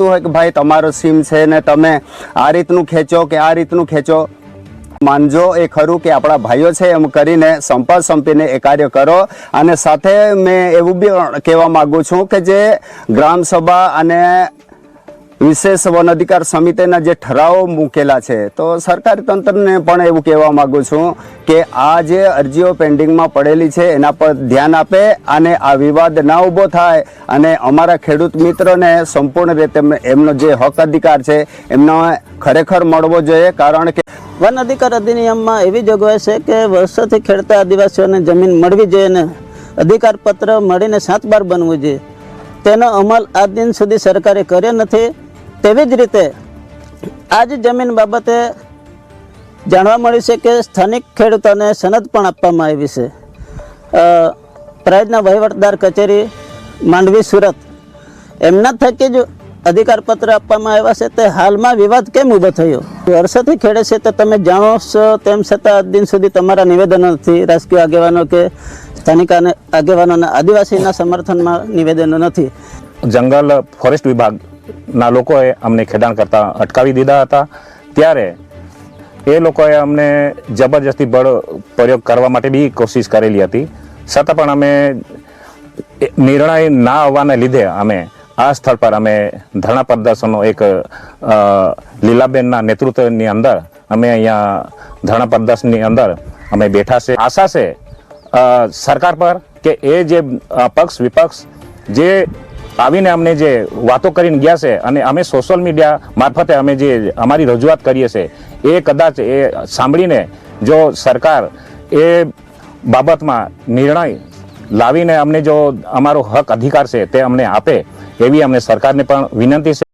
થતું હોય કે ભાઈ તમારો સીમ છે ને તમે આ રીતનું ખેંચો કે આ રીતનું ખેંચો, માનજો એ ખરું કે આપણા ભાઈઓ છે એમ કરીને સંપીને એ કાર્ય કરો। અને સાથે મેં એવું બી કહેવા માગું છું કે જે ગ્રામસભા અને વિશેષ વન અધિકાર સમિતિના જે ઠરાવો મૂકેલા છે તો સરકારી તંત્રને પણ એવું કહેવા માગું છું કે આ જે અરજીઓ પેન્ડિંગમાં પડેલી છે એના પર ધ્યાન આપે અને આ વિવાદ ના ઊભો થાય અને અમારા ખેડૂત મિત્રોને સંપૂર્ણ રીતે એમનો જે હક અધિકાર છે એમનો ખરેખર મળવો જોઈએ। કારણ કે વન અધિકાર અધિનિયમમાં એવી જોગવાઈ છે કે વર્ષોથી ખેડતા આદિવાસીઓને જમીન મળવી જોઈએ ને અધિકાર પત્ર મળીને 7/12 બનવું જોઈએ, તેનો અમલ આજ દિન સુધી સરકારે કર્યો નથી। તેવી જ રીતે આ જ જમીન બાબતે જાણવા મળ્યું છે કે સ્થાનિક ખેડૂતોને સનદ પણ આપવામાં આવી છે। પ્રાંતના વહીવટદાર કચેરી માંડવી સુરત એમના થકી જ અધિકાર પત્ર આપવામાં આવ્યા છે। તે હાલમાં વિવાદ કેમ ઊભો થયો? વર્ષોથી ખેડે છે તો તમે જાણો છો, તેમ છતાં આજ દિન સુધી તમારા નિવેદનો નથી, રાજકીય આગેવાનો કે સ્થાનિક આગેવાનોના આદિવાસીના સમર્થનમાં નિવેદનો નથી। જંગલ ફોરેસ્ટ વિભાગના લોકોએ અમને ખેડાણ કરતા અટકાવી દીધા હતા, ત્યારે એ લોકોએ અમને જબરજસ્તી બળ પ્રયોગ કરવા માટે બી કોશિશ કરેલી હતી, છતાં પણ અમે નિર્ણય ના આવવાને લીધે અમે આ સ્થળ પર અમે ધરણા પ્રદર્શનનો એક લીલાબેનના નેતૃત્વની અંદર અમે અહીંયા ધરણા પ્રદર્શનની અંદર અમે બેઠા છે। આશા છે સરકાર પર કે એ જે પક્ષ વિપક્ષ જે આવીને અમને જે વાતો કરીને ગયા છે અને અમે સોશિયલ મીડિયા મારફતે અમે જે અમારી રજૂઆત કરીએ છીએ એ કદાચ એ સાંભળીને જો સરકાર એ બાબતમાં નિર્ણય લાવીને અમને જો અમારો હક અધિકાર છે તે અમને આપે એવી અમને સરકારને પણ વિનંતી છે।